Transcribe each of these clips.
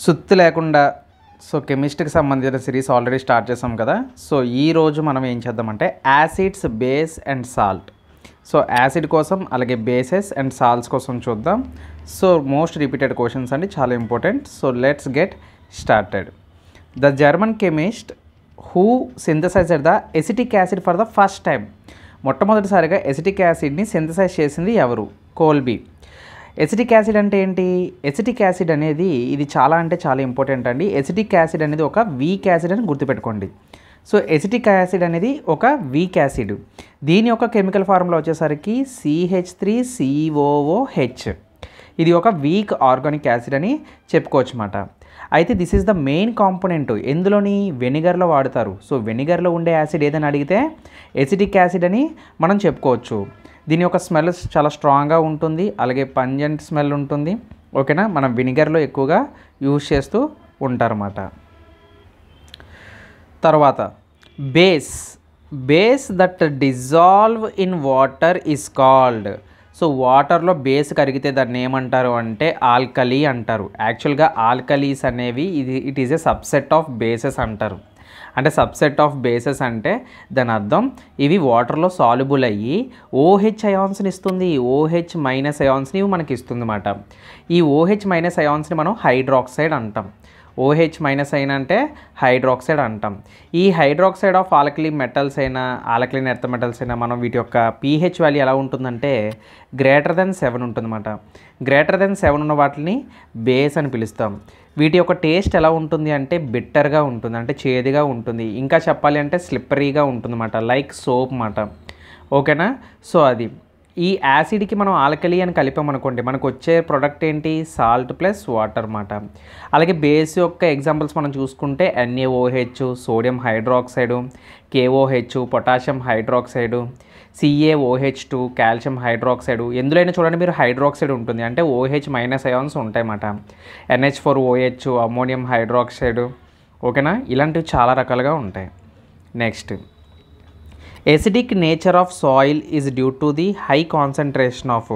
సుత్తి లేకుండా కెమిస్ట్రీకి సంబంధించిన సిరీస్ ఆల్రెడీ స్టార్ట్ చేసాం కదా. ఈరోజు మనం ఏం చేద్దామంటే acids, base and salt. Acid కోసం అలాగే బేసెస్ అండ్ సాల్ట్స్ కోసం చూద్దాం. మోస్ట్ రిపీటెడ్ క్వశ్చన్స్ అండి, చాలా important. Let's get started. The German chemist who synthesised the acetic acid for the first time. మొట్టమొదటిసారిగా ఎసిటిక్ యాసిడ్ని సింథసైజ్ చేసింది ఎవరు? కోల్బీ. ఎసిటిక్ యాసిడ్ అంటే ఏంటి? ఎసిటిక్ యాసిడ్ అనేది ఇది చాలా ఇంపార్టెంట్ అండి. ఎసిటిక్ యాసిడ్ అనేది ఒక వీక్ యాసిడ్ అని గుర్తుపెట్టుకోండి. ఎసిటిక్ యాసిడ్ అనేది ఒక వీక్ యాసిడ్. దీని యొక్క కెమికల్ ఫార్ములా వచ్చేసరికి CH3COOH. ఇది ఒక వీక్ ఆర్గానిక్ యాసిడ్ అని చెప్పుకోవచ్చు అన్నమాట. అయితే this is the main component. ఎందులోని? వెనిగర్లో వాడతారు. వెనిగర్లో ఉండే యాసిడ్ ఏదని అడిగితే ఎసిటిక్ యాసిడ్ అని మనం చెప్పుకోవచ్చు. దీని యొక్క స్మెల్ చాలా స్ట్రాంగ్గా ఉంటుంది, అలాగే పంజెంట్ స్మెల్ ఉంటుంది. ఓకేనా? మనం వెనిగర్లో ఎక్కువగా యూజ్ చేస్తూ ఉంటారన్నమాట. తర్వాత base that dissolve in water is called. వాటర్లో బేస్ కరిగితే దాన్ని ఏమంటారు అంటే ఆల్కలీ అంటారు. యాక్చువల్గా ఆల్కలీస్ అనేవి it is a subset of bases అంటారు. అంటే సబ్సెట్ ఆఫ్ బేసెస్ అంటే దాని అర్థం ఇవి వాటర్లో సాల్యుబుల్ అయ్యి OH అయాన్స్ని ఇస్తుంది. OH మైనస్ అయాన్స్ని మనకి ఇస్తుంది అన్నమాట. ఈ OH మైనస్ అయాన్స్ని మనం హైడ్రాక్సైడ్ అంటాం. OH మైనస్ అయినా అంటే హైడ్రాక్సైడ్ అంటాం. ఈ హైడ్రాక్సైడ్ ఆఫ్ ఆల్కలీ మెటల్స్ అయినా ఆల్కలీ ఎర్త్ మెటల్స్ అయినా మనం వీటి యొక్క pH వాల్యూ ఎలా ఉంటుందంటే >7 ఉంటుందన్నమాట. >7 ఉన్న వాటిని బేస్ అని పిలుస్తాం. వీటి యొక్క టేస్ట్ ఎలా ఉంటుంది అంటే బిట్టర్గా ఉంటుంది, అంటే చేదుగా ఉంటుంది. ఇంకా చెప్పాలి అంటే స్లిప్పరీగా ఉంటుందన్నమాట, లైక్ సోప్ అన్నమాట. ఓకేనా? అది ఈ యాసిడ్కి మనం ఆల్కలీ అని కలిపామనుకోండి, మనకు వచ్చే ప్రోడక్ట్ ఏంటి? సాల్ట్ ప్లస్ వాటర్ అన్నమాట. అలాగే బేస్ యొక్క ఎగ్జాంపుల్స్ మనం చూసుకుంటే NaOH, sodium hydroxide, KOH, potassium hydroxide, CaOH2, calcium hydroxide. ఎందులోనే చూడండి మీరు హైడ్రాక్సైడ్ ఉంటుంది, అంటే OH మైనస్ అయాన్స్ ఉంటాయన్నమాట. NH4OH, ammonium hydroxide. ఓకేనా? ఇలాంటివి చాలా రకాలుగా ఉంటాయి. Next, acidic nature of soil is due to the high concentration of.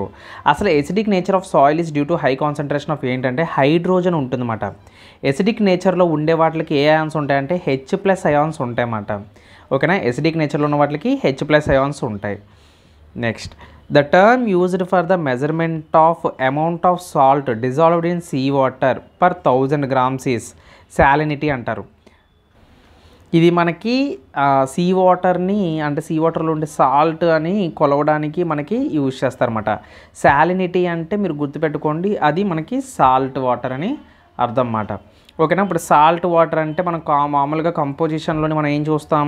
అసలు acidic nature of soil is due to high concentration of ఏంటంటే హైడ్రోజన్ ఉంటుందన్నమాట. ఎసిడిక్ నేచర్లో ఉండే వాటికి ఏ అయాన్స్ ఉంటాయంటే H+ అయాన్స్ ఉంటాయన్నమాట. ఓకేనా? ఎసిడిక్ నేచర్లో ఉన్న వాటికి H+ అయాన్స్ ఉంటాయి. Next, the term used for the measurement of amount of salt dissolved in sea water per 1000 grams is salinity అంటారు. ఇది మనకి సీ వాటర్ని, అంటే సీ వాటర్లో ఉండే సాల్ట్ అని కొలవడానికి మనకి యూజ్ చేస్తారన్నమాట. సాలినిటీ అంటే మీరు గుర్తుపెట్టుకోండి, అది మనకి సాల్ట్ వాటర్ అని అర్థం అన్నమాట. ఓకేనా? ఇప్పుడు సాల్ట్ వాటర్ అంటే మనం మామూలుగా కంపోజిషన్లోని మనం ఏం చూస్తాం?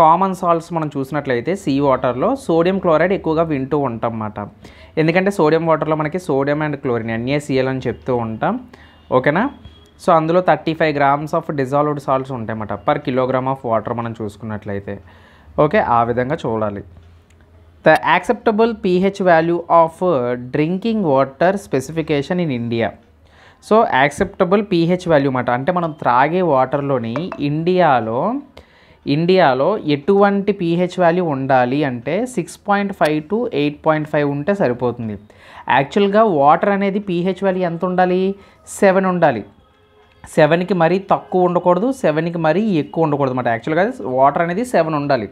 కామన్ సాల్ట్స్ మనం చూసినట్లయితే సీ వాటర్లో సోడియం క్లోరైడ్ ఎక్కువగా వింటూ ఉంటాం అన్నమాట. ఎందుకంటే సోడియం వాటర్లో మనకి సోడియం అండ్ క్లోరిన్ NaCl అని చెప్తూ ఉంటాం. ఓకేనా? అందులో 35 grams ఆఫ్ డిజాల్వ్డ్ సాల్ట్స్ ఉంటాయన్నమాట పర్ కిలోగ్రామ్ ఆఫ్ వాటర్ మనం చూసుకున్నట్లయితే. ఓకే, ఆ విధంగా చూడాలి. The acceptable pH value of drinking water specification in India. Acceptable pH value అన్నమాట, అంటే మనం త్రాగే వాటర్లోని ఇండియాలో ఎటువంటి pH వాల్యూ ఉండాలి అంటే 6.5 to 8.5 ఉంటే సరిపోతుంది. యాక్చువల్గా వాటర్ అనేది pH వాల్యూ ఎంత ఉండాలి? 7 ఉండాలి. 7కి మరీ తక్కువ ఉండకూడదు, 7కి మరీ ఎక్కువ ఉండకూడదు అన్నమాట. యాక్చువల్గా వాటర్ అనేది 7 ఉండాలి.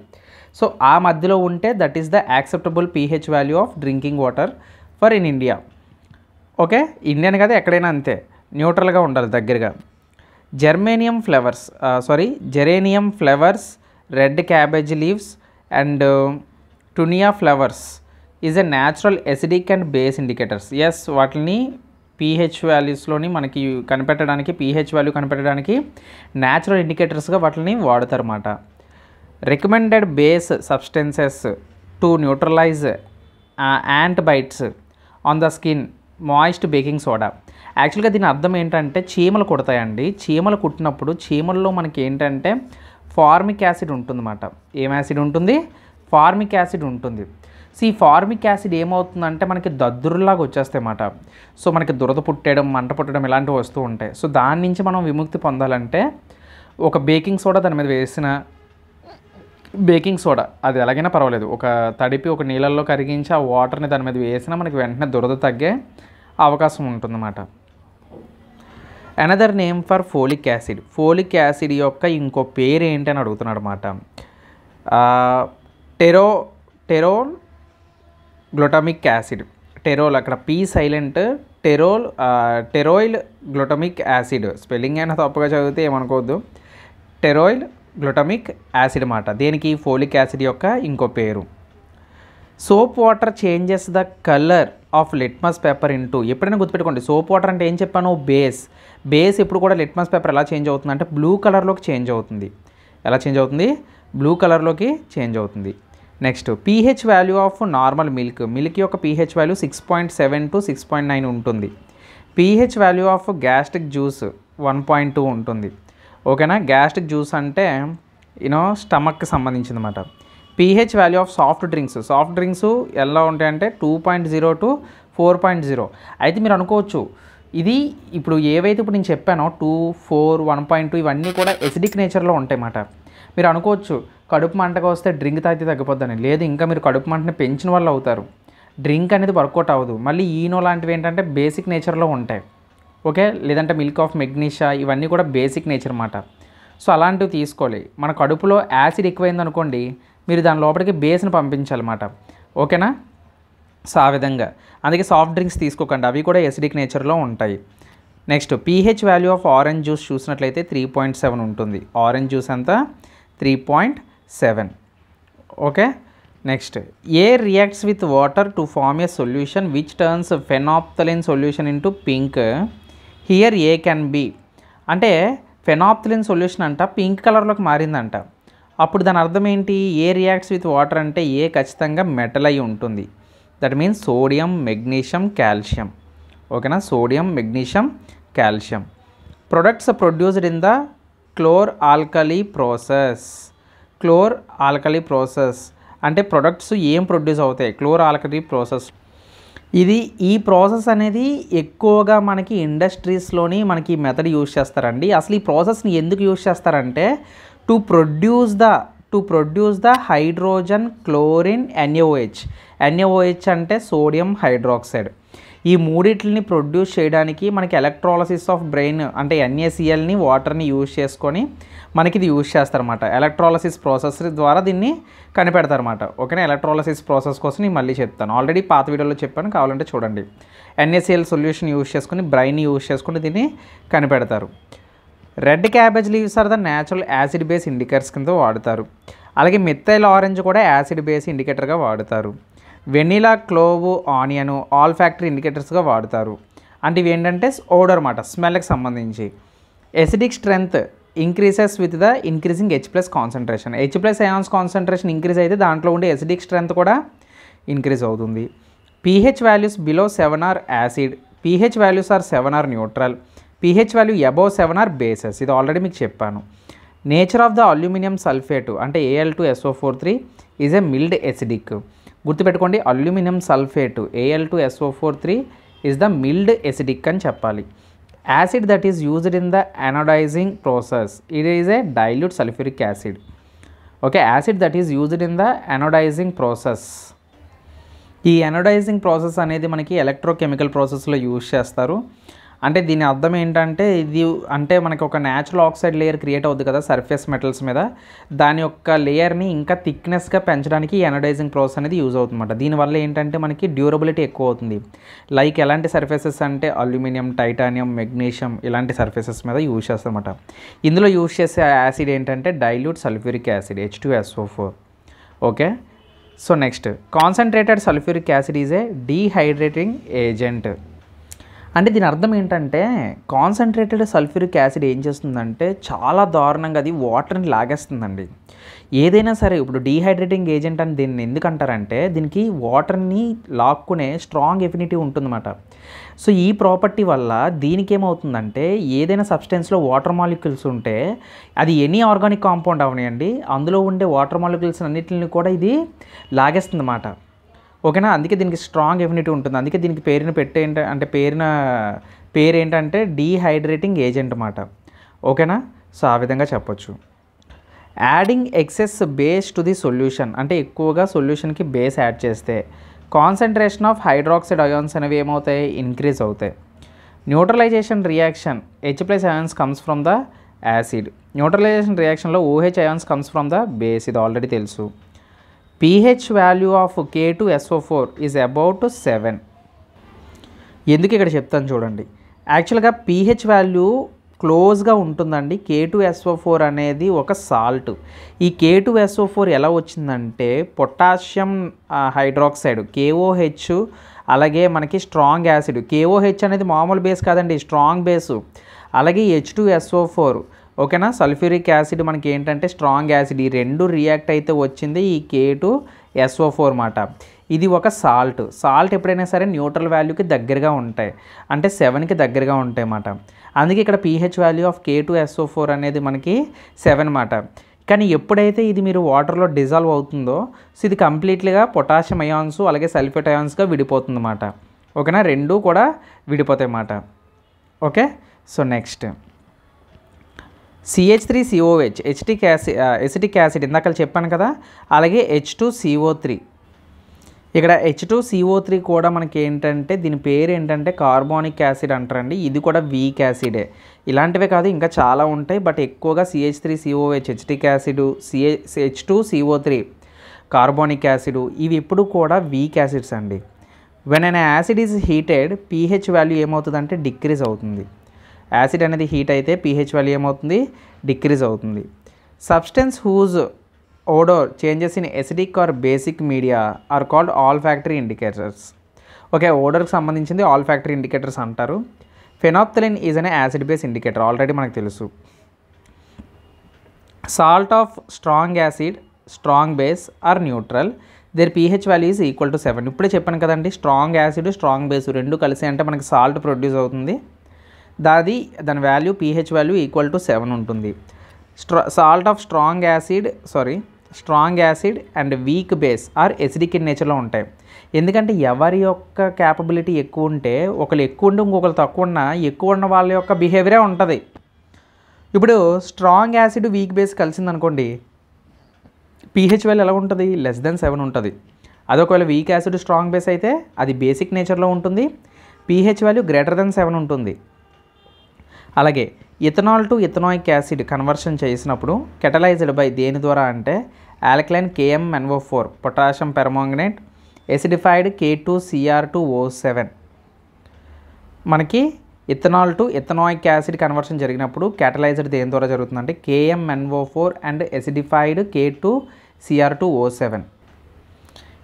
ఆ మధ్యలో ఉంటే that is the acceptable pH value of drinking water for in India. Okay, Indian కదా, ఎక్కడైనా అంతే, న్యూట్రల్గా ఉండాలి దగ్గరగా. Geranium flowers, red cabbage leaves and petunia flowers is a natural acidic and base indicators. Yes, వాటిని pH వాల్యూస్లోని మనకి కనిపెట్టడానికి, pH వాల్యూ కనిపెట్టడానికి న్యాచురల్ ఇండికేటర్స్గా వాటిని వాడతారన్నమాట. Recommended base substances to neutralize ant bites on the skin, moist baking soda. యాక్చువల్గా దీని అర్థం ఏంటంటే చీమలు కుడతాయండి. చీమలు కుట్టినప్పుడు చీమల్లో మనకి ఏంటంటే ఫార్మిక్ యాసిడ్ ఉంటుందన్నమాట. ఏం యాసిడ్ ఉంటుంది? ఫార్మిక్ యాసిడ్ ఉంటుంది. ఈ ఫార్మిక్ యాసిడ్ ఏమవుతుందంటే మనకి దద్దురులాగా వచ్చేస్తాయి అన్నమాట. మనకి దురద పుట్టడం, మంట పుట్టడం ఇలాంటివి వస్తూ ఉంటాయి. దాని నుంచి మనం విముక్తి పొందాలంటే ఒక బేకింగ్ సోడా దాని మీద వేసిన బేకింగ్ సోడా, అది ఎలాగైనా పర్వాలేదు, ఒక తడిపి ఒక నీళ్ళల్లో కరిగించి ఆ వాటర్ని దాని మీద వేసినా మనకి వెంటనే దురద తగ్గే అవకాశం ఉంటుందన్నమాట. Another name for folic acid. Folic acid యొక్క ఇంకో పేరు ఏంటి అని అడుగుతున్నాడు అనమాట. టెరోల్ గ్లూటామిక్ యాసిడ్. టెరోల్ అక్కడ P silent, pteroyl glutamic acid. Spelling అయినా తప్పుగా చదివితే ఏమనుకోవద్దు. టెరోయిల్ గ్లూటామిక్ యాసిడ్ అన్నమాట. దేనికి? ఫోలిక్ యాసిడ్ యొక్క ఇంకో పేరు. Soap water changes the colour of litmus paper into. ఎప్పుడైనా గుర్తుపెట్టుకోండి, సోప్ వాటర్ అంటే ఏం చెప్పాను? బేస్ ఎప్పుడు కూడా లిట్మస్ పేపర్ ఎలా చేంజ్ అవుతుంది అంటే బ్లూ కలర్లోకి చేంజ్ అవుతుంది. ఎలా చేంజ్ అవుతుంది? బ్లూ కలర్లోకి చేంజ్ అవుతుంది. Next, pH value of normal milk యొక్క పీహెచ్ వాల్యూ 6.7 to 6.9 ఉంటుంది. PH value of gastric juice 1.2 ఉంటుంది. ఓకేనా? గ్యాస్ట్రిక్ జ్యూస్ అంటే స్టమక్కి సంబంధించింది అన్నమాట. PH value of soft drinks ఎలా ఉంటాయంటే 2.0 to 4.0. అయితే మీరు అనుకోవచ్చు, ఇది ఇప్పుడు ఏవైతే ఇప్పుడు నేను చెప్పానో 2, 4, 1.2 ఇవన్నీ కూడా ఎసిడిక్ నేచర్లో ఉంటాయి అన్నమాట. మీరు అనుకోవచ్చు కడుపు మంటగా వస్తే డ్రింక్ తాగితే తగ్గిపోద్దని. లేదు, ఇంకా మీరు కడుపు మంటని పెంచిన వాళ్ళు అవుతారు. డ్రింక్ అనేది వర్కౌట్ అవ్వదు. మళ్ళీ ఈనో లాంటివి ఏంటంటే బేసిక్ నేచర్లో ఉంటాయి. ఓకే, లేదంటే మిల్క్ ఆఫ్ మెగ్నీషియా ఇవన్నీ కూడా బేసిక్ నేచర్ అన్నమాట. సో అలాంటివి తీసుకోవాలి. మన కడుపులో యాసిడ్ ఎక్కువైంది అనుకోండి, మీరు దాని లోపలికి బేస్ని పంపించాలన్నమాట. ఓకేనా? సో ఆ విధంగా అందుకే సాఫ్ట్ డ్రింక్స్ తీసుకోకండి, అవి కూడా ఎసిడిక్ నేచర్లో ఉంటాయి. Next, pH value of orange juice చూసినట్లయితే 3.7 ఉంటుంది. ఆరెంజ్ జ్యూస్ అంతా 3.7. Okay. Next, A reacts with water to form a solution which turns phenolphthalein solution into pink. Here A can be. అంటే phenolphthalein solution అంట pink కలర్లోకి మారిందంట. అప్పుడు దాని అర్థం ఏంటి? ఏ రియాక్ట్స్ విత్ వాటర్ అంటే ఏ ఖచ్చితంగా మెటల్ అయి ఉంటుంది. That means sodium, magnesium, calcium. ఓకేనా? Sodium, magnesium, calcium. Products produced in the chlor alkali process అంటే ప్రొడక్ట్స్ ఏం ప్రొడ్యూస్ అవుతాయి? Chlor alkali process. ఈ ప్రాసెస్ అనేది ఎక్కువగా మనకి ఇండస్ట్రీస్లోని మనకి మెథడ్ యూజ్ చేస్తారండి. అసలు ఈ ప్రాసెస్ని ఎందుకు యూజ్ చేస్తారంటే to produce the hydrogen, chlorine, NaOH అంటే సోడియం హైడ్రాక్సైడ్. ఈ మూడిట్లని ప్రొడ్యూస్ చేయడానికి మనకి ఎలక్ట్రాలసిస్ ఆఫ్ బ్రెయిన్ అంటే NaClని వాటర్ని యూజ్ చేసుకొని మనకి ఇది యూజ్ చేస్తారన్నమాట. ఎలక్ట్రాలసిస్ ప్రాసెస్ ద్వారా దీన్ని కనిపెడతారన్నమాట. ఓకేనా? ఎలక్ట్రాలసిస్ ప్రాసెస్ కోసం నేను మళ్ళీ చెప్తాను. ఆల్రెడీ పాత వీడియోలో చెప్పాను, కావాలంటే చూడండి. NaCl సొల్యూషన్ యూజ్ చేసుకుని బ్రెయిన్ యూజ్ చేసుకుని దీన్ని కనిపెడతారు. Red cabbage leaves are the natural acid base indicators కింద వాడతారు. అలాగే మిథైల్ ఆరెంజ్ కూడా యాసిడ్ బేస్ ఇండికేటర్గా వాడతారు. Vanilla, clove, onion olfactory ఇండికేటర్స్గా వాడతారు. అంటే ఇవి ఏంటంటే ఓడర్ అన్నమాట, స్మెల్కి సంబంధించి. Acidic strength increases with the increasing H+ concentration. H+ ions concentration increase అయితే దాంట్లో ఉండే ఎసిడిక్ స్ట్రెంగ్త్ కూడా ఇంక్రీజ్ అవుతుంది. PH values below 7 are acid, pH values are 7 are neutral, pH value above 7 are bases. ఇది already మీకు చెప్పాను. Nature of the aluminium sulphate అంటే Al2SO43 is a mild acidic. గుర్తుపెట్టుకోండి, aluminium sulphate Al2SO43 is the mild acidic అని చెప్పాలి. Acid that is used in the anodising process, it is a dilute sulphuric acid. Okay, acid that is used in the anodising process. ఈ anodising process అనేది మనకి electrochemical ప్రాసెస్లో use చేస్తారు. అంటే దీని అర్థం ఏంటంటే ఇది అంటే మనకి ఒక న్యాచురల్ ఆక్సైడ్ లేయర్ క్రియేట్ అవుతుంది కదా సర్ఫేస్ మెటల్స్ మీద, దాని యొక్క లేయర్ని ఇంకా థిక్నెస్గా పెంచడానికి ఈ అనోడైజింగ్ ప్రాసెస్ అనేది యూజ్ అవుతుందన్నమాట. దీనివల్ల ఏంటంటే మనకి డ్యూరబిలిటీ ఎక్కువ అవుతుంది. లైక్ ఎలాంటి సర్ఫేసెస్ అంటే అల్యూమినియం, టైటానియం, మెగ్నీషియం ఇలాంటి సర్ఫేసెస్ మీద యూజ్ చేస్తామన్నమాట. ఇందులో యూజ్ చేసే యాసిడ్ ఏంటంటే dilute sulphuric acid H2SO4. Okay, so next, concentrated sulphuric acid is a dehydrating agent. అంటే దీని అర్థం ఏంటంటే కాన్సన్ట్రేటెడ్ సల్ఫ్యూరిక్ యాసిడ్ ఏం చేస్తుందంటే చాలా దారుణంగా అది వాటర్ని లాగేస్తుందండి. ఏదైనా సరే ఇప్పుడు డీహైడ్రేటింగ్ ఏజెంట్ అని దీన్ని ఎందుకు అంటారంటే దీనికి వాటర్ని లాక్కునే స్ట్రాంగ్ ఎఫినిటీ ఉంటుందన్నమాట. సో ఈ ప్రాపర్టీ వల్ల దీనికి ఏమవుతుందంటే ఏదైనా సబ్స్టెన్స్లో వాటర్ మాలిక్యూల్స్ ఉంటే అది ఎనీ ఆర్గానిక్ కాంపౌండ్ అవనియండి, అందులో ఉండే వాటర్ మాలిక్యూల్స్ అన్నిటిని కూడా ఇది లాగేస్తుంది అన్నమాట. ఓకేనా? అందుకే దీనికి స్ట్రాంగ్ ఎఫినిటీ ఉంటుంది. అందుకే దీనికి పేరు ఏంటంటే డీహైడ్రేటింగ్ ఏజెంట్ అన్నమాట. ఓకేనా? సో ఆ విధంగా చెప్పొచ్చు. Adding excess base to the solution అంటే ఎక్కువగా సొల్యూషన్కి బేస్ యాడ్ చేస్తే కాన్సన్ట్రేషన్ ఆఫ్ హైడ్రాక్సైడ్ అయాన్స్ అనేవి ఏమవుతాయి? ఇంక్రీజ్ అవుతాయి. Neutralisation reaction H+ ions comes from the acid. Neutralisation రియాక్షన్లో OH ions comes from the base, ఇది ఆల్రెడీ తెలుసు. pH value of K2SO4 is about 7. ఎందుకు ఇక్కడ చెప్తాను చూడండి. యాక్చువల్గా pH వాల్యూ క్లోజ్గా ఉంటుందండి. K2SO4 అనేది ఒక సాల్ట్. ఈ K2SO4 ఎలా వచ్చిందంటే పొటాషియం హైడ్రాక్సైడ్ KOH, అలాగే మనకి స్ట్రాంగ్ యాసిడ్. KOH అనేది మామూలు బేస్ కాదండి, స్ట్రాంగ్ బేసు. అలాగే H2SO4, ఓకేనా, సల్ఫ్యూరిక్ యాసిడ్ మనకి ఏంటంటే స్ట్రాంగ్ యాసిడ్. ఈ రెండు రియాక్ట్ అయితే వచ్చింది ఈ K2SO4 మాట. ఇది ఒక సాల్ట్. సాల్ట్ ఎప్పుడైనా సరే న్యూట్రల్ వాల్యూకి దగ్గరగా ఉంటాయి, అంటే 7కి దగ్గరగా ఉంటాయి అన్నమాట. అందుకే ఇక్కడ pH వాల్యూ ఆఫ్ K2SO4 అనేది మనకి 7 మాట. కానీ ఎప్పుడైతే ఇది మీరు వాటర్లో డిజాల్వ్ అవుతుందో సో ఇది కంప్లీట్లీగా పొటాషియం అయాన్స్ అలాగే సల్ఫేట్ అయాన్స్గా విడిపోతుంది అన్నమాట. ఓకేనా, రెండూ కూడా విడిపోతాయి అన్నమాట. Okay, so next CH3COH acetic acid ఇందాక చెప్పాను కదా. అలాగే H2CO3. ఇక్కడ H2CO3 కూడా మనకి ఏంటంటే దీని పేరు ఏంటంటే కార్బానిక్ యాసిడ్ అంటారండి. ఇది కూడా వీక్ యాసిడే. ఇలాంటివే కాదు ఇంకా చాలా ఉంటాయి, బట్ ఎక్కువగా CH3COH acetic acid, H2CO3 carbonic acid, ఇవి ఎప్పుడు కూడా వీక్ యాసిడ్స్ అండి. When an acid is heated pH value ఏమవుతుందంటే డిక్రీజ్ అవుతుంది. యాసిడ్ అనేది హీట్ అయితే pH వాల్యూ ఏమవుతుంది, డిక్రీజ్ అవుతుంది. Substance whose odour changes in acidic or basic media are called olfactory indicators. Okay, ఓడర్కి సంబంధించింది ఆల్ఫాక్టరీ ఇండికేటర్స్ అంటారు. Phenolphthalein is an acid base indicator, already మనకు తెలుసు. Salt of strong acid, strong base are neutral, their pH value is equal to 7. ఇప్పుడే చెప్పాను కదండి, strong acid strong base రెండు కలిసి అంటే మనకి సాల్ట్ ప్రొడ్యూస్ అవుతుంది. దాని value pH value equal to 7 ఉంటుంది. Salt of strong acid and weak base are acidic in నేచర్లో ఉంటాయి. ఎందుకంటే ఎవరి యొక్క క్యాపబిలిటీ ఎక్కువ ఉంటే ఒకళ్ళు ఎక్కువ ఉండి ఇంకొకరు తక్కువ ఉన్నా ఎక్కువ ఉన్న వాళ్ళ యొక్క బిహేవియరే ఉంటుంది. ఇప్పుడు స్ట్రాంగ్ యాసిడ్ వీక్ బేస్ కలిసిందనుకోండి pH వాల్యూ ఎలా ఉంటుంది, <7 ఉంటుంది. అదొకవేళ వీక్ యాసిడ్ స్ట్రాంగ్ బేస్ అయితే అది బేసిక్ నేచర్లో ఉంటుంది, pH వాల్యూ <7 ఉంటుంది. అలాగే ethanol to ethanoic acid conversion చేసినప్పుడు కెటలైజ్డ్ బై దేని ద్వారా అంటే alkaline KMnO4 potassium permanganate acidified K2Cr2O7. మనకి ethanol to ethanoic acid conversion జరిగినప్పుడు కెటలైజ్డ్ దేని ద్వారా జరుగుతుందంటే KMnO4 అండ్ ఎసిడిఫైడ్ K2Cr2O7.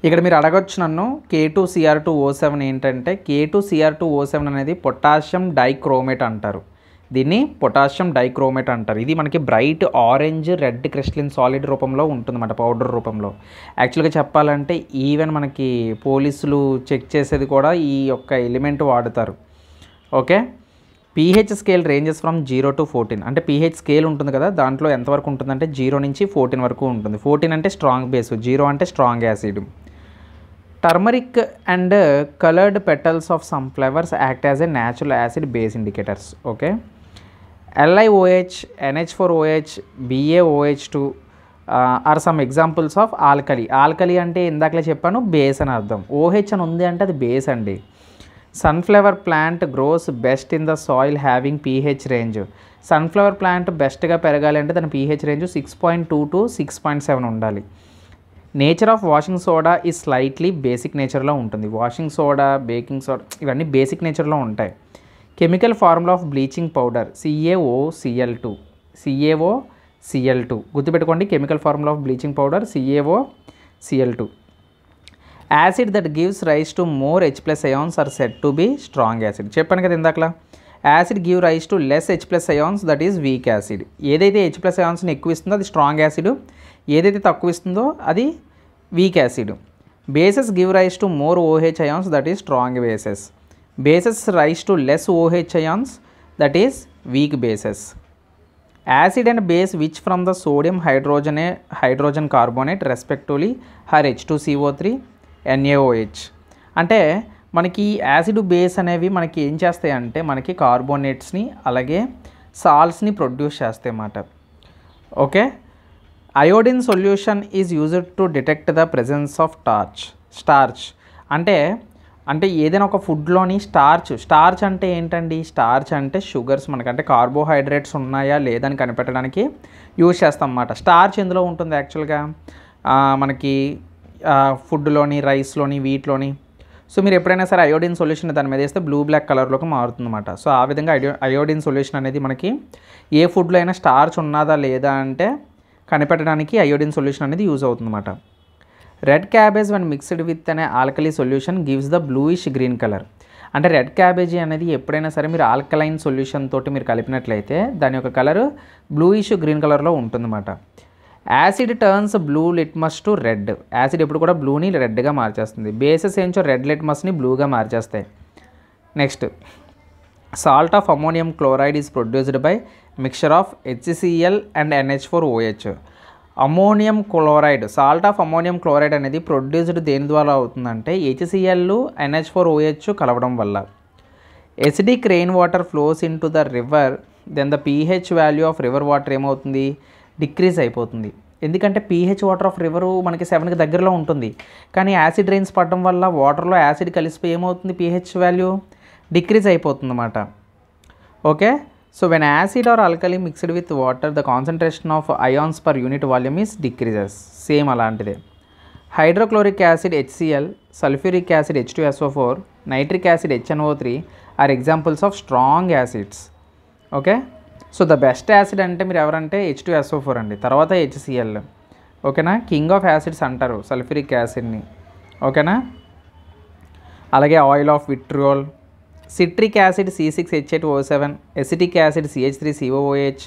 ఇక్కడ మీరు అడగొచ్చు నన్ను K2Cr2O7 ఏంటంటే K2Cr2O7 అనేది పొటాషియం డైక్రోమేట్ అంటారు. దీన్ని పొటాషియం డైక్రోమేట్ అంటారు. ఇది మనకి bright orange red crystalline solid రూపంలో ఉంటుందన్నమాట, పౌడర్ రూపంలో. యాక్చువల్గా చెప్పాలంటే ఈవెన్ మనకి పోలీసులు చెక్ చేసేది కూడా ఈ యొక్క ఎలిమెంట్ వాడుతారు. Okay, pH scale ranges from 0 to 14. అంటే pH స్కేల్ ఉంటుంది కదా, దాంట్లో ఎంతవరకు ఉంటుందంటే 0 నుంచి 14 వరకు ఉంటుంది. 14 అంటే స్ట్రాంగ్ బేస్, 0 అంటే strong acid. Turmeric and coloured petals of some flowers act as a natural acid base indicators. Okay, LiOH, NH4OH, BaOH2 are some examples of alkali. Alkali అంటే ఇందాకలే చెప్పాను బేస్ అని అర్థం. OH అని ఉంది అంటే అది బేస్ అండి. Sunflower plant grows best in the soil having pH range. Sunflower plant బెస్ట్గా పెరగాలి అంటే దాని pH రేంజ్ 6.2 to 6.7 ఉండాలి. నేచర్ ఆఫ్ వాషింగ్ సోడా ఈ స్లైట్లీ బేసిక్ నేచర్లో ఉంటుంది. వాషింగ్ సోడా, బేకింగ్ సోడా ఇవన్నీ బేసిక్ నేచర్లో ఉంటాయి. Chemical formula of bleaching powder CaOCl2. గుర్తుపెట్టుకోండి, chemical formula of bleaching powder CaOCl2. Acid that gives rise to more H+ ions are said to be strong acid. చెప్పాను కదా ఇందాకలా, acid give rise to less H+ ions that is weak acid. ఏదైతే H+ అయాన్స్ని ఎక్కువ ఇస్తుందో అది strong acid, ఏదైతే తక్కువ ఇస్తుందో అది weak acid. Bases give rise to more OH ions that is strong bases. Bases rise to less OH ions, that is weak bases. Acid and base which from the sodium hydrogen carbonate respectively are H2CO3 NaOH. అంటే మనకి acid base అనేవి మనకి ఏం చేస్తాయి అంటే మనకి కార్బోనేట్స్ని అలాగే సాల్ట్స్ని produce చేస్తాయి అన్నమాట. Okay, iodine solution is used to detect the presence of starch. అంటే అంటే ఏదైనా ఒక ఫుడ్లోని స్టార్చ్ అంటే ఏంటండి? స్టార్చ్ అంటే షుగర్స్, మనకంటే కార్బోహైడ్రేట్స్ ఉన్నాయా లేదని కనిపెట్టడానికి యూజ్ చేస్తాం అన్నమాట. స్టార్చ్ ఎందులో ఉంటుంది యాక్చువల్గా? మనకి ఫుడ్లోని, రైస్లోని, వీటిలోని. సో మీరు ఎప్పుడైనా సరే అయోడిన్ సొల్యూషన్ దాని మీద వేస్తే బ్లూ బ్లాక్ కలర్లోకి మారుతుందన్నమాట. సో ఆ విధంగా అయోడిన్ సొల్యూషన్ అనేది మనకి ఏ ఫుడ్లో అయినా స్టార్చ్ ఉన్నదా లేదా అంటే కనిపెట్టడానికి అయోడిన్ సొల్యూషన్ అనేది యూజ్ అవుతుందన్నమాట. Red cabbage when mixed with an alkali solution gives the bluish green colour. అంటే రెడ్ క్యాబేజీ అనేది ఎప్పుడైనా సరే మీరు ఆల్కలైన్ సొల్యూషన్ తోటి మీరు కలిపినట్లయితే దాని యొక్క కలర్ బ్లూయిష్ గ్రీన్ కలర్లో ఉంటుందన్నమాట. Acid turns blue litmus to red. Acid ఎప్పుడు కూడా బ్లూని రెడ్గా మార్చేస్తుంది. బేసెస్ ఏంచో రెడ్ లిట్మస్ని బ్లూగా మార్చేస్తాయి. Next, salt of ammonium chloride is produced by mixture of HCl and NH4OH. Ammonium chloride, salt of ammonium chloride అనేది ప్రొడ్యూస్డ్ దేని ద్వారా అవుతుందంటే HCl NH4OH కలవడం వల్ల. Acidic rain water flows into the river, then the pH value of river water ఏమవుతుంది? Decrease అయిపోతుంది. ఎందుకంటే pH water of river మనకి 7కి దగ్గరలో ఉంటుంది, కానీ యాసిడ్ రెయిన్స్ పడడం వల్ల వాటర్లో యాసిడ్ కలిసిపోయి ఏమవుతుంది? pH వాల్యూ డిక్రీజ్ అయిపోతుంది అన్నమాట. Okay, so when acid or alkali mixed with water the concentration of ions per unit volume is decreases. Same అలాంటిదే. Hydrochloric acid HCl, sulphuric acid H2SO4, nitric acid HNO3 are examples of strong acids. Okay, so the best acid అంటే మీరు ఎవరంటే H2SO4 అండి, తర్వాత HCl. ఓకేనా, king of acids అంటారు sulphuric యాసిడ్ని. ఓకేనా, అలాగే oil of vitriol, citric acid C6H8O7, acetic acid CH3COOH,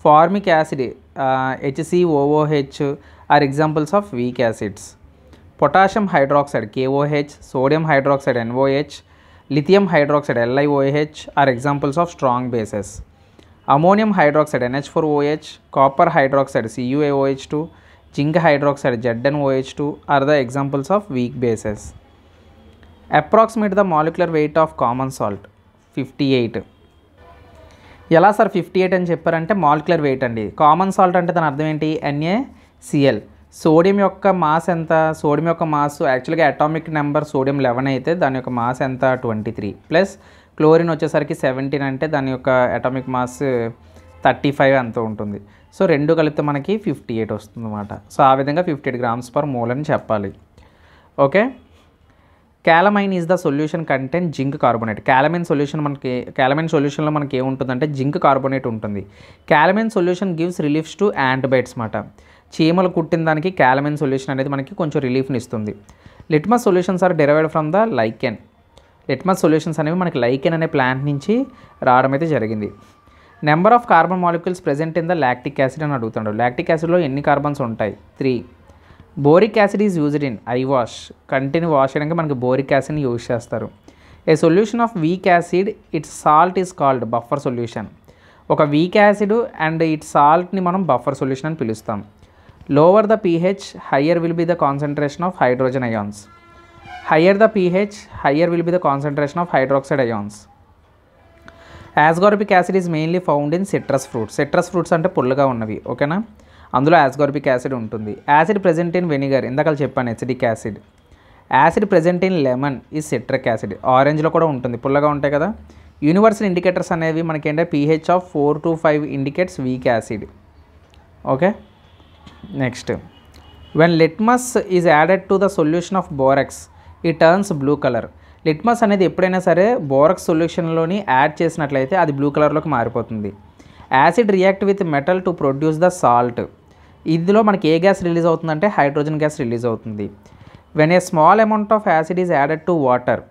formic acid HCOOH are examples of weak acids. Potassium hydroxide KOH, sodium hydroxide NOH, lithium hydroxide LiOH are examples of strong bases. Ammonium hydroxide NH4OH, copper hydroxide CuAOH2, zinc hydroxide ZnOH2 are the examples of weak bases. Approximate the molecular weight of common salt 58. ఎలా sir 58 అని చెప్పారంటే molecular weight అండి. Common salt అంటే దాని అర్థం ఏంటి? NaCl. Sodium యొక్క mass ఎంత? సోడియం యొక్క మాస్ యాక్చువల్గా అటామిక్ నెంబర్ సోడియం 11 అయితే దాని యొక్క మాస్ ఎంత? 23 ప్లస్ క్లోరిన్ వచ్చేసరికి 17 అంటే దాని యొక్క అటామిక్ మాస్ 35 అంత ఉంటుంది. సో రెండు కలిపితే మనకి 58 వస్తుంది అన్నమాట. సో ఆ విధంగా 58 grams per mole అని చెప్పాలి. Okay, calamine is the solution content zinc carbonate. Calamine సొల్యూషన్లో మనకి ఏముంటుందంటే జింక్ కార్బోనేట్ ఉంటుంది. Calamine solution gives reliefs to antibiotics అన్నమాట. చీమలు కుట్టిన దానికి క్యాలమైన్ సొల్యూషన్ అనేది మనకి కొంచెం రిలీఫ్ని ఇస్తుంది. Litmus solutions are derived from the lichen. Litmus solutions అనేవి మనకి లైకెన్ అనే ప్లాంట్ నుంచి రావడం అయితే జరిగింది. Number of carbon molecules present in the lactic acid అని అడుగుతున్నాడు. లాక్టిక్ యాసిడ్లో ఎన్ని కార్బన్స్ ఉంటాయి? 3. Boric acid is used in eye wash. కంటిని వాష్ చేయడానికి మనకి బోరిక్ యాసిడ్ని యూజ్ చేస్తారు. A solution of weak acid its salt is called buffer solution. ఒక వీక్ యాసిడ్ అండ్ ఇట్స్ సాల్ట్ని మనం బఫర్ సొల్యూషన్ అని పిలుస్తాం. Lower the pH higher will be the concentration of hydrogen ions. Higher the pH higher will be the concentration of hydroxide ions. Ascorbic acid is mainly found in citrus fruits. Citrus fruits అంటే పుల్లగా ఉన్నవి. ఓకేనా, అందులో ascorbic acid ఉంటుంది. Acid present in vinegar, ఇందాక చెప్పాను acidic acid. Acid present in lemon is citric acid. ఆరెంజ్లో కూడా ఉంటుంది, పుల్లగా ఉంటాయి కదా. యూనివర్సల్ ఇండికేటర్స్ అనేవి మనకి ఏంటంటే pH of 4 to 5 indicates weak acid. Okay, next, when litmus is added to the solution of borax it turns blue colour. Litmus అనేది ఎప్పుడైనా సరే బోరాక్స్ సొల్యూషన్లోని యాడ్ చేసినట్లయితే అది బ్లూ కలర్లోకి మారిపోతుంది. Acid react with metal to produce the salt. ఇందులో మనకి ఏ gas release అవుతుందంటే హైడ్రోజన్ గ్యాస్ రిలీజ్ అవుతుంది. When a small amount of acid is added to water.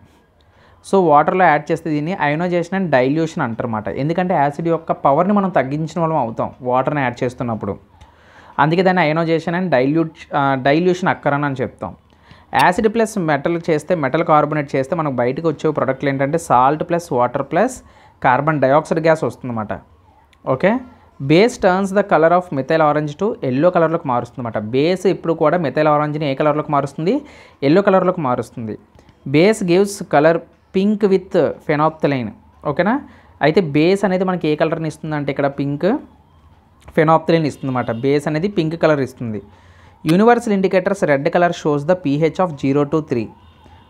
So వాటర్లో యాడ్ చేస్తే దీన్ని అయోనైజేషన్ అండ్ డైల్యూషన్ అంటారన్నమాట. ఎందుకంటే యాసిడ్ యొక్క పవర్ని మనం తగ్గించిన వాళ్ళం అవుతాం వాటర్ని యాడ్ చేస్తున్నప్పుడు. అందుకే దాన్ని అయోనైజేషన్ అండ్ డైల్యూషన్ అక్కరని అని చెప్తాం. యాసిడ్ ప్లస్ మెటల్ చేస్తే, మెటల్ కార్బోనేట్ చేస్తే మనకు బయటకు వచ్చే ప్రొడక్ట్లు ఏంటంటే salt plus water plus carbon dioxide gas వస్తుందన్నమాట. Okay, base turns the colour of methyl orange to yellow కలర్లోకి మారుస్తుంది అన్నమాట. బేస్ ఇప్పుడు కూడా మిథైల్ ఆరెంజ్ని ఏ కలర్లోకి మారుస్తుంది? ఎల్లో కలర్లోకి మారుస్తుంది. Base gives colour pink with phenolphthalein. ఓకేనా, అయితే బేస్ అనేది మనకి ఏ కలర్ని ఇస్తుంది అంటే ఇక్కడ పింక్ ఫెనాప్థలిన్ ఇస్తుంది అన్నమాట. బేస్ అనేది పింక్ కలర్ ఇస్తుంది. Universal indicators red colour shows the pH of 0 to 3.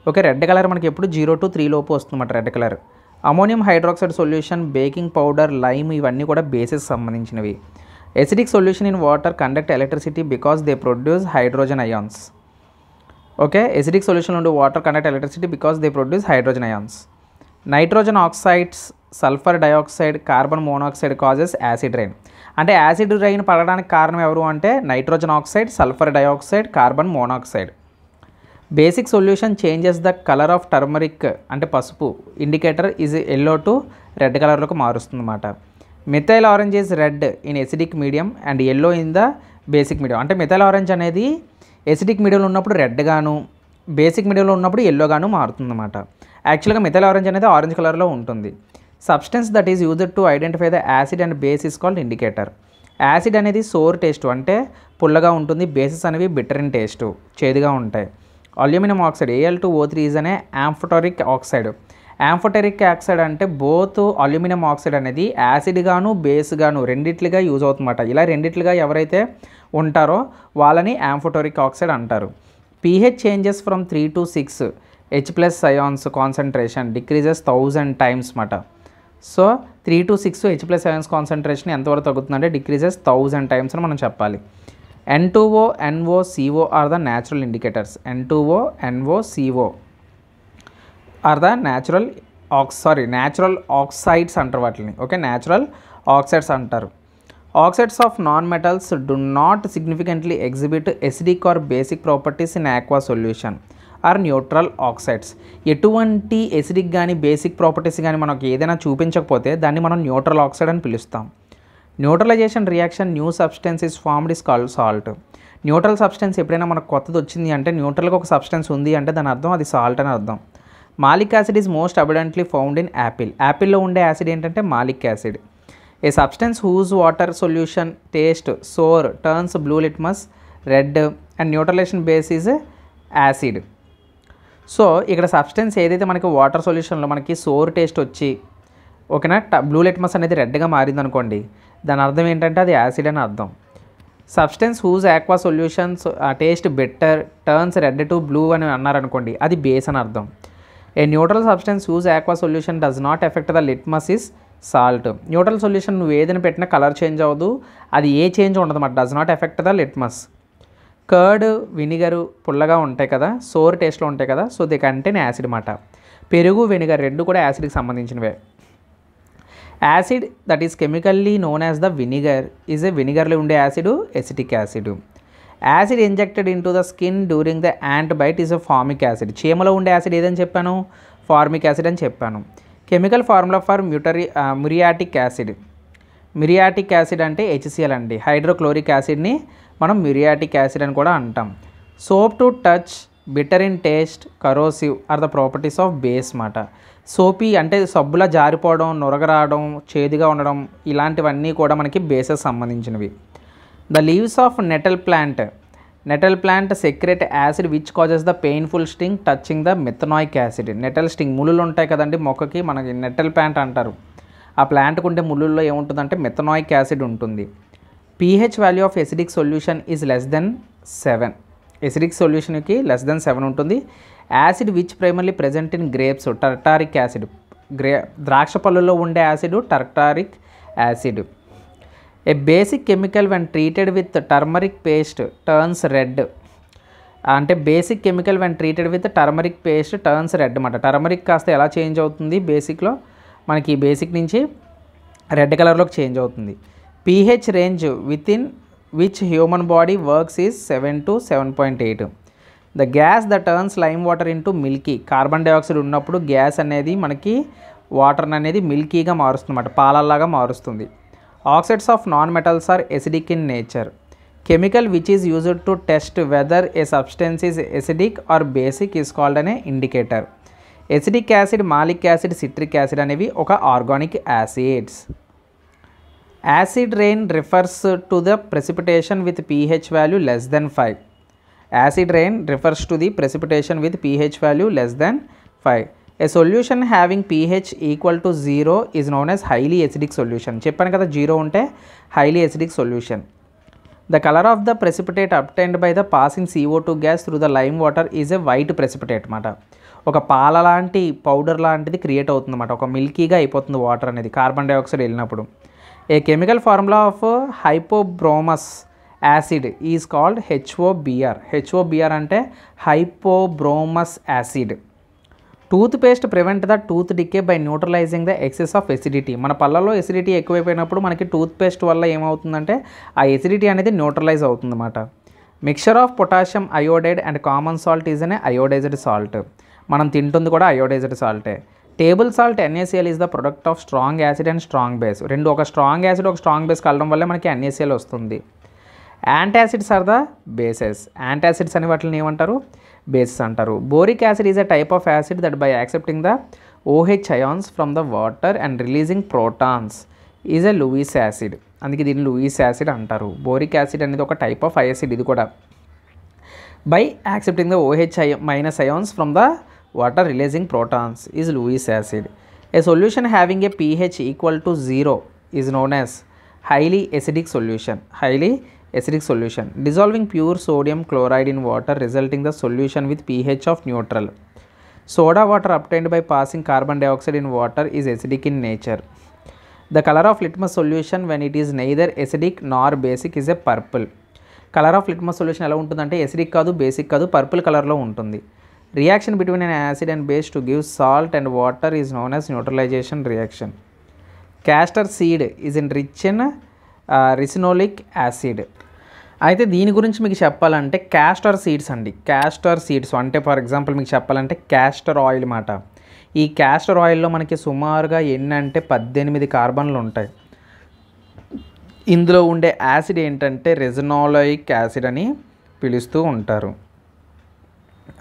Okay, red colour మనకి ఎప్పుడు 0 to 3 లోపు వస్తుందన్నమాట red colour. Ammonium hydroxide solution, baking powder, lime ఇవన్నీ కూడా బేసెస్ సంబంధించినవి. Acidic solution in water conduct electricity because they produce hydrogen ions. Okay, acidic solution ఉండే water conduct electricity because they produce hydrogen ions. Nitrogen oxides, sulphur dioxide, carbon monoxide causes acid rain. అంటే acid rain పడడానికి కారణం ఎవరు అంటే nitrogen oxide, sulphur dioxide, carbon monoxide. Basic solution changes the colour of turmeric అంటే పసుపు indicator is yellow to red కలర్లోకి మారుస్తుంది అన్నమాట. Methyl orange is red in acidic medium and yellow in the basic medium. అంటే methyl orange అనేది acidic మీడియంలో ఉన్నప్పుడు red గాను, బేసిక్ మీడియంలో ఉన్నప్పుడు ఎల్లో గాను మారుతుంది అన్నమాట. యాక్చువల్గా మిథైల్ ఆరెంజ్ అనేది ఆరెంజ్ కలర్లో ఉంటుంది. Substance that is used to identify the acid and base is called indicator. Acid అనేది సోర్ టేస్ట్ అంటే పుల్లగా ఉంటుంది, బేసెస్ అనేవి బిటర్ ఇన్ టేస్ట్ చేదుగా ఉంటాయి. అల్యూమినియం ఆక్సైడ్ Al2O3 ఈజ్ అనే యాంఫోటరిక్ ఆక్సైడ్. యాంఫోటరిక్ ఆక్సైడ్ అంటే బోత్ అల్యూమినియం ఆక్సైడ్ అనేది యాసిడ్ గాను బేస్ గాను రెండిట్లుగా యూజ్ అవుతుందన్నమాట. ఇలా రెండిట్లుగా ఎవరైతే ఉంటారో వాళ్ళని యాంఫోటరిక్ ఆక్సైడ్ అంటారు. pH changes from 3 to 6 H+ ions concentration decreases 1000 times మాట. So 3 to 6 H+ ions concentration ఎంతవరకు తగ్గుతుందంటే డిక్రీజెస్ 1000 times అని మనం చెప్పాలి. N2O, NO, CO are the natural indicators. N2O, NO, CO are the natural oxides అంటారు వాటిని. Okay, natural oxides అంటారు. Oxides of non metals do not significantly exhibit acidic or basic properties in aqua solution are neutral oxides. ఎటువంటి acidic కానీ basic properties కానీ మనకు ఏదైనా చూపించకపోతే దాన్ని మనం న్యూట్రల్ ఆక్సైడ్ అని పిలుస్తాం. Neutralisation reaction new substance is formed is called salt. Neutral substance ఎప్పుడైనా మనకు కొత్తది వచ్చింది అంటే న్యూట్రల్గా ఒక సబ్స్టెన్స్ ఉంది అంటే దాని అర్థం అది సాల్ట్ అని అర్థం. Malic acid is most abundantly found in apple. యాపిల్లో ఉండే యాసిడ్ ఏంటంటే malic acid. A substance whose water solution taste sour turns blue litmus red and neutralisation base is acid. So ఇక్కడ సబ్స్టెన్స్ ఏదైతే మనకి వాటర్ సొల్యూషన్లో మనకి sour taste వచ్చి ఓకేనా blue litmus అనేది రెడ్గా మారింది అనుకోండి, దాని అర్థం ఏంటంటే అది యాసిడ్ అని అర్థం. Substance whose aqua solutions taste better turns red to blue అని అన్నారనుకోండి, అది బేస్ అని అర్థం. A neutral substance whose aqua solution does not effect the litmus is salt. Neutral solution నువ్వు ఏదైనా పెట్టినా కలర్ చేంజ్ అవ్వదు, అది ఏ చేంజ్ ఉండదు అన్నమాట. Does not effect the litmus. Curd vinegar పుల్లగా ఉంటాయి కదా, సోర్ టేస్ట్లో ఉంటాయి కదా, సో దే కంటైన్ యాసిడ్ అన్నమాట. పెరుగు వెనిగర్ రెండు కూడా యాసిడ్కి సంబంధించినవే. Acid that is chemically known as the vinegar is a వినిగర్లో ఉండే acid acetic acid. Acid injected into the skin during the ant bite is a formic acid. చీమలో ఉండే యాసిడ్ ఏదని చెప్పాను, ఫార్మిక్ యాసిడ్ అని చెప్పాను. Chemical formula for muriatic acid. Muriatic acid అంటే HCl అండి. హైడ్రోక్లోరిక్ యాసిడ్ని మనం మురియాటిక్ యాసిడ్ అని కూడా అంటాం. Soap to touch bitter in taste corrosive are the properties of base మాట. సోపీ అంటే సబ్బులా జారిపోవడం, నొరగరావడం, చేదుగా ఉండడం ఇలాంటివన్నీ కూడా మనకి బేసెస్ సంబంధించినవి. The leaves of nettle plant secrete acid which causes the painful sting touching the methanoic acid. Nettle sting ముళ్ళులు ఉంటాయి కదండి మొక్కకి, మనకి నెటల్ ప్లాంట్ అంటారు. ఆ ప్లాంట్కి ఉండే ముళ్ళుల్లో ఏముంటుందంటే మెథనాయిక్ యాసిడ్ ఉంటుంది. pH value of acidic solution is less than 7. Acidic సొల్యూషన్కి లెస్ దెన్ 7 ఉంటుంది. Acid which primarily present in grapes tartaric acid. ద్రాక్ష పళ్ళల్లో ఉండే acid tartaric acid. A basic chemical when treated with turmeric paste turns red. అంటే basic chemical when treated with turmeric paste turns red అన్నమాట. Turmeric కాస్త ఎలా change అవుతుంది బేసిక్లో మనకి basic నుంచి రెడ్ కలర్లోకి చేంజ్ అవుతుంది. pH range within which human body works is 7 to 7.8. The gas the turns lime water into milky. Carbon dioxide ఉన్నప్పుడు gas అనేది మనకి వాటర్ అనేది మిల్కీగా మారుస్తుంది అన్నమాట, పాలల్లాగా మారుస్తుంది. Oxides of non metals are acidic in nature. Chemical which is used to test whether a substance is acidic or basic is called an indicator. Acidic acid, malic acid, citric acid అనేవి ఒక organic acids. Acid rain refers to the precipitation with pH value less than 5. Acid rain refers to the precipitation with pH value less than 5. A solution having pH equal to 0 is known as highly acidic solution. చెప్పాను కదా 0 ఉంటే highly acidic solution. The colour of the precipitate obtained by the passing CO2 gas through the lime water is a white precipitate అన్నమాట. ఒక పాల లాంటి powder లాంటిది create అవుతుంది అన్నమాట. ఒక మిల్కీగా అయిపోతుంది వాటర్ అనేది కార్బన్ డైఆక్సైడ్ వెళ్ళినప్పుడు. A chemical formula of hypobromous acid is called HOBr. HOBr అంటే hypobromous acid. Toothpaste prevent the tooth decay by neutralising the excess of acidity. మన పళ్ళలో ఎసిడిటీ ఎక్కువైపోయినప్పుడు మనకి టూత్ పేస్ట్ వల్ల ఏమవుతుందంటే ఆ ఎసిడిటీ అనేది న్యూట్రలైజ్ అవుతుందన్నమాట. Mixture of potassium iodide and common salt is అనే అయోడైజ్డ్ సాల్ట్. మనం తింటుంది కూడా అయోడైజ్డ్ సాల్టే. Table salt NaCl is the product of strong acid and strong base. రెండు ఒక స్ట్రాంగ్ యాసిడ్ ఒక స్ట్రాంగ్ బేస్ కలవడం వల్ల మనకి NaCl వస్తుంది. Antacids are the bases. Antacids అని వాటిని ఏమంటారు? బేసెస్ అంటారు. Boric acid is a type of acid that by accepting the OH ions from the water and releasing protons is a Lewis acid. అందుకే దీన్ని లూయిస్ యాసిడ్ అంటారు. Boric acid అనేది ఒక type of acid. ఇది కూడా by accepting the OH ions from the water releasing protons is Lewis acid. A solution having a pH equal to 0 is known as highly acidic solution. Highly acidic solution. Dissolving pure sodium chloride in water resulting the solution with pH of neutral. Soda water obtained by passing carbon dioxide in water is acidic in nature. The color of litmus solution when it is neither acidic nor basic is a purple. Color of litmus solution ఎలా ఉంటుందంటే acidic కాదు basic కాదు purple కలర్లో ఉంటుంది. Reaction between an acid and base to give salt and water is known as neutralization reaction. Castor seed is enriched in ricinoleic acid. అయితే దీని గురించి మీకు చెప్పాలంటే క్యాస్టర్ సీడ్స్ అండి. క్యాస్టర్ సీడ్స్ అంటే ఫర్ ఎగ్జాంపుల్ మీకు చెప్పాలంటే క్యాస్టర్ ఆయిల్ మాట. ఈ క్యాస్టర్ ఆయిల్లో మనకి సుమారుగా ఎన్ని అంటే 18 కార్బన్లు ఉంటాయి. ఇందులో ఉండే యాసిడ్ ఏంటంటే రెసినోలిక్ యాసిడ్ అని పిలుస్తూ ఉంటారు.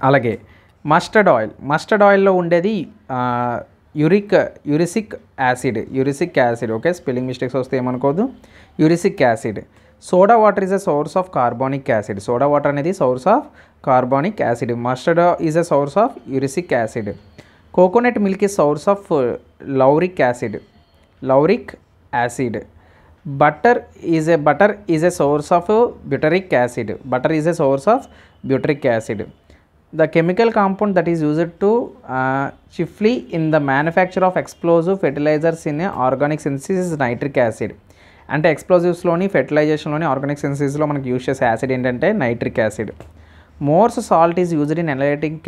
అలాగే మస్టర్డ్ ఆయిల్లో ఉండేది erucic acid. Okay, spelling mistakes వస్తే ఏమనుకోదు. Erucic acid. Soda water is a source of carbonic acid. Soda water అనేది source of carbonic acid. Mustard is a source of erucic acid. Coconut milk is source of lauric acid. Butter is a source of butyric acid. The chemical compound that is used to chiefly in the manufacture of explosive fertilizers in a organic synthesis is nitric acid. అంటే ఎక్స్ప్లోజివ్స్లోని ఫెర్టిలైజేషన్లోని organic సింథసిస్లో మనకి use చేసే acid ఏంటంటే nitric acid. Mohr's salt is used in analytic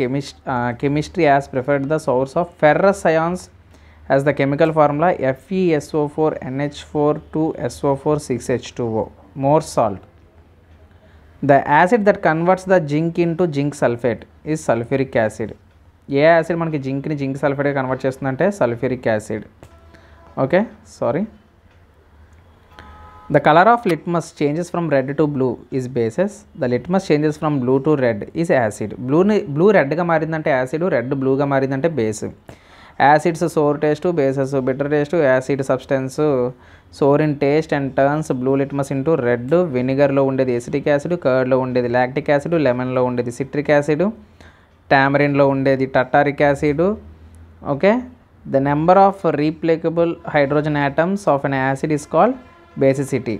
chemistry as preferred the source of ferrous ions as the chemical formula FeSO4 NH4 2SO4 6H2O. Mohr's salt. The acid that converts the zinc into zinc sulfate is sulfuric acid. A acid మనకి జింక్ని zinc సల్ఫేట్గా convert చేస్తుందంటే sulphuric acid. Okay, sorry. The color of litmus changes from red to blue is bases. The litmus changes from blue to red is acid. Blue రెడ్గా మారిందంటే acid, red బ్లూగా మారిందంటే base. Acids sour taste, bases bitter taste. Acid substance sour in taste and turns blue litmus into red. వెనిగర్లో ఉండేది acetic acid, కర్డ్లో ఉండేది lactic acid, లెమన్లో ఉండేది citric acid, టామరిన్లో ఉండేది tartaric acid. Okay, the number of replaceable hydrogen atoms of an acid is called basicity.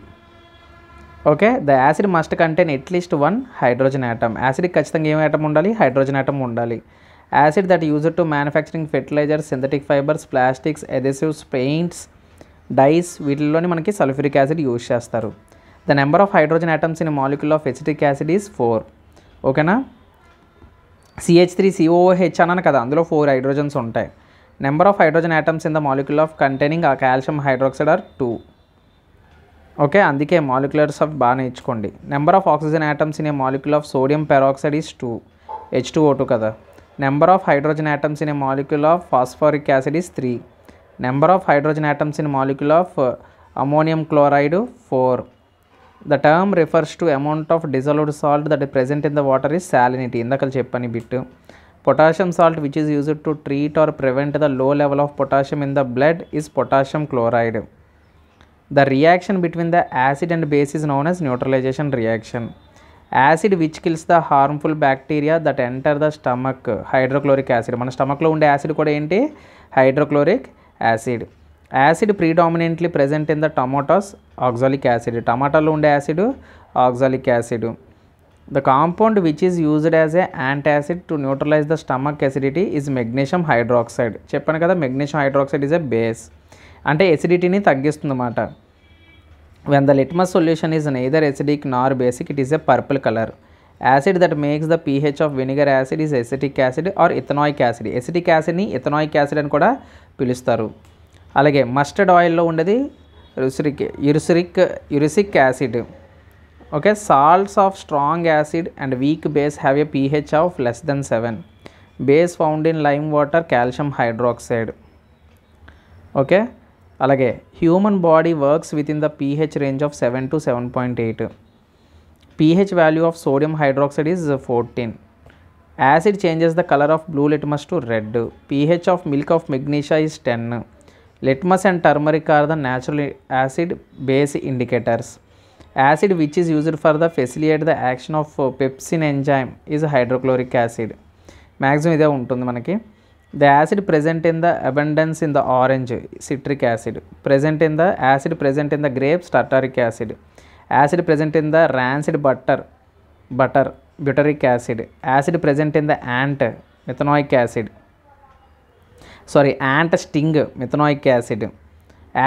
Okay, the acid must contain at least 1 hydrogen atom. యాసిడ్కి ఖచ్చితంగా ఏం atom ఉండాలి? హైడ్రోజన్ ఆటమ్ ఉండాలి. Acid that used to manufacturing fertilisers, synthetic fibres, plastics, adhesives, paints, dyes వీటిల్లోని మనకి sulphuric acid use చేస్తారు. The number of hydrogen atoms in molecule of acetic acid is 4. ఓకేనా, CH3COOH అన్నాను కదా, అందులో 4 హైడ్రోజన్స్ ఉంటాయి. Number of hydrogen atoms in the molecule of containing ఆ calcium hydroxide are 2. Okay, అందుకే మాలిక్యులర్స్ ఆఫ్ బాగా నేర్చుకోండి. Number of oxygen atoms in a molecule of sodium peroxide is 2, H2O2 కదా. Number of hydrogen atoms in a molecule of phosphoric acid is 3. Number of hydrogen atoms in molecule of ammonium chloride 4. The term refers to amount of dissolved salt that present in the water is salinity. ఇందాక చెప్పని bit. Potassium salt which is used to treat or prevent the low level of potassium in the blood is potassium chloride. The reaction between the acid and base is known as neutralization reaction. Acid which kills the harmful bacteria that enter the stomach, hydrochloric acid. మన స్టమక్లో ఉండే acid కూడా ఏంటి? Hydrochloric acid. Acid predominantly present in the tomatoes, oxalic acid. టమాటాలో ఉండే acid oxalic acid. The compound which is used as a antacid to neutralize the stomach acidity is magnesium hydroxide. చెప్పాను కదా magnesium hydroxide is a base. అంటే ఎసిడిటీని తగ్గిస్తుంది అన్నమాట. When the litmus solution is neither acidic nor basic, it is a purple color. Acid that makes the pH of vinegar acid is acetic acid or ethanoic acid. Acetic acid ని ethanoic acid అని కూడా పిలుస్తారు. అలాగే mustard ఆయిల్లో ఉండేది erucic acid. Okay, salts of strong acid and weak base have a pH of less than 7. Base found in lime water, calcium hydroxide. Okay, alage human body works within the pH range of 7 to 7.8. pH value of sodium hydroxide is 14. Acid changes the color of blue litmus to red. pH of milk of magnesia is 10. Litmus and turmeric are the natural acid base indicators. Acid which is used for the facilitate the action of pepsin enzyme is hydrochloric acid. Maximum ఇదే ఉంటుంది మనకి. The acid present in the abundance in the orange, citric acid. Present in the acid present in the grapes, tartaric acid. Acid present in the rancid butter, butyric acid. Acid present in the ant, methanoic acid. Ant sting, methanoic acid.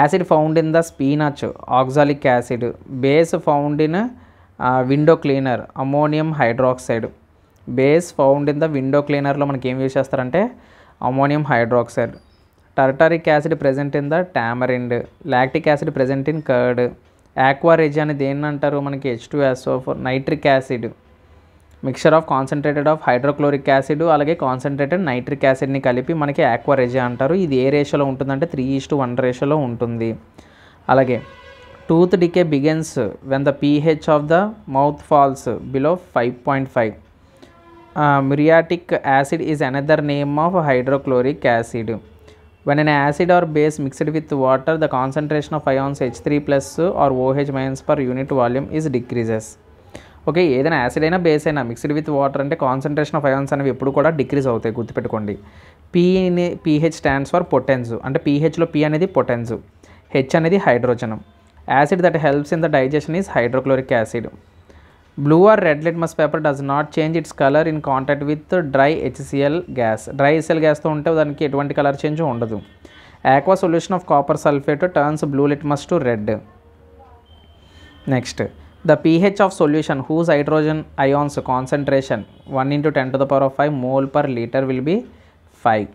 Acid found in the spinach, oxalic acid. Base found in window cleaner, ammonium hydroxide. Base found in the window cleaner లో మనకి ఏం use చేస్తారంటే ammonium hydroxide. Tartaric acid present in the tamarind. Lactic acid present in curd. Aqua regia అని దేన్ని అంటారు మనకి H2SO4. Nitric acid mixture of concentrated of hydrochloric acid అలాగే concentrated nitric యాసిడ్ని కలిపి మనకి ఆక్వా రెజి అంటారు. ఇది ఏ రేషియోలో ఉంటుందంటే 3:1 రేషియోలో ఉంటుంది. అలాగే tooth decay begins when the pH of the mouth falls below 5.5. muriatic acid is another name of hydrochloric acid. When an acid or base mixed with water, the concentration of ions H3 plus or OH minus per unit volume is decreases. Okay, ఏదైనా acid అయినా base అయినా mixed with water అంటే concentration of ions అనేవి ఎప్పుడు కూడా decrease అవుతాయి, గుర్తుపెట్టుకోండి. pH stands for potence. అంటే pHలో P అనేది పొటెన్స్, H అనేది హైడ్రోజనం. Acid that helps in the digestion is hydrochloric acid. Blue or red litmus paper does not change its colour in contact with dry HCl gas. Dry HCl గ్యాస్తో ఉంటే దానికి ఎటువంటి colour change ఉండదు. Aqua solution of copper sulphate turns blue litmus to red. Next, the pH of solution whose hydrogen ions concentration 1 × 10⁵ mole per liter will be 5.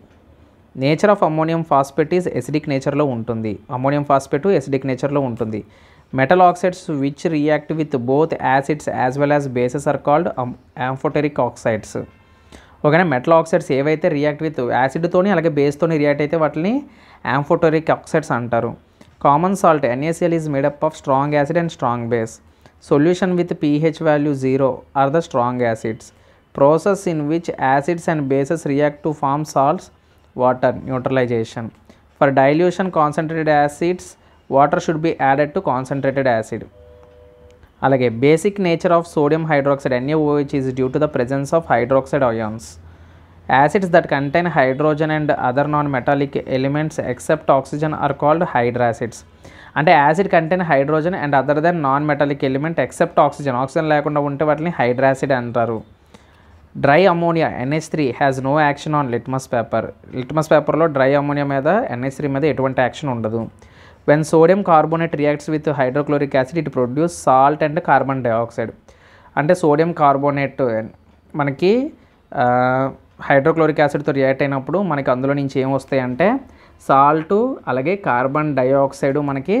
Nature of ammonium phosphate is acidic నేచర్లో ఉంటుంది. Ammonium phosphate acidic నేచర్లో ఉంటుంది. Metal oxides which react with both acids as well as bases are called amphoteric oxides. ఓకేనా, metal oxides ఏవైతే react with యాసిడ్తోని అలాగే బేస్తోని react అయితే వాటిని ఆంఫోటెరిక్ ఆక్సైడ్స్ అంటారు. Common salt NaCl is made up of strong acid and strong base. Solution with pH value 0 are the strong acids. Process in which acids and bases react to form salts, water, neutralization. For dilution concentrated acids, water should be added to concentrated acid. Alage basic nature of sodium hydroxide NaOH is due to the presence of hydroxide ions. Acids that contain hydrogen and other non-metallic elements except oxygen are called hydracids. అంటే acid contain hydrogen and other then non metallic element except oxygen. Oxygen లేకుండా ఉంటే వాటిని hydracid అంటారు. Dry ammonia NH3 has no action on litmus paper. Litmus పేపర్లో dry ammonia మీద NH3 మీద ఎటువంటి action ఉండదు. When sodium carbonate reacts with hydrochloric acid it produce salt and carbon dioxide. అంటే సోడియం కార్బోనేట్ మనకి హైడ్రోక్లోరిక్ యాసిడ్తో react అయినప్పుడు మనకి అందులో నుంచి ఏం వస్తాయంటే సాల్ట్ అలాగే కార్బన్ డైఆక్సైడ్ మనకి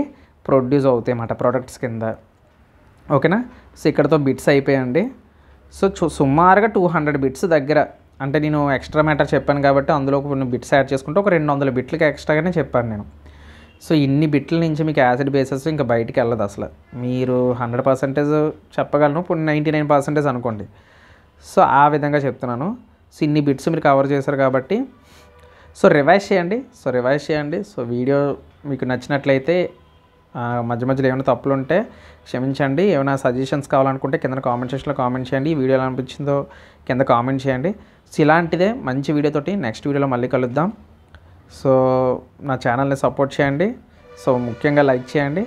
ప్రొడ్యూస్ అవుతాయి అన్నమాట ప్రొడక్ట్స్ కింద. ఓకేనా, సో ఇక్కడతో బిట్స్ అయిపోయాయండి. సో సుమారుగా 200 బిట్స్ దగ్గర, అంటే నేను ఎక్స్ట్రా మ్యాటర్ చెప్పాను కాబట్టి అందులో కొన్ని బిట్స్ యాడ్ చేసుకుంటే ఒక 200 బిట్లకి ఎక్స్ట్రాగానే చెప్పాను నేను. సో ఇన్ని బిట్ల నుంచి మీకు యాసిడ్ బేసెస్ ఇంకా బయటికి వెళ్ళదు అసలు. మీరు 100% చెప్పగలను, ఇప్పుడు 99% అనుకోండి. సో ఆ విధంగా చెప్తున్నాను. సో ఇన్ని బిట్స్ మీరు కవర్ చేశారు కాబట్టి సో రివైజ్ చేయండి. సో వీడియో మీకు నచ్చినట్లయితే మధ్య మధ్యలో ఏమైనా తప్పులు ఉంటే క్షమించండి. ఏమైనా సజెషన్స్ కావాలనుకుంటే కింద కామెంట్ సెక్షన్లో కామెంట్ చేయండి. ఈ వీడియో ఎలా అనిపించిందో కింద కామెంట్ చేయండి. సో ఇలాంటిదే మంచి వీడియోతోటి నెక్స్ట్ వీడియోలో మళ్ళీ కలుద్దాం. సో నా ఛానల్ని సపోర్ట్ చేయండి. సో ముఖ్యంగా లైక్ చేయండి.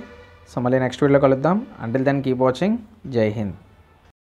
సో మళ్ళీ నెక్స్ట్ వీడియోలో కలుద్దాం. Until then keep watching. జై హింద్.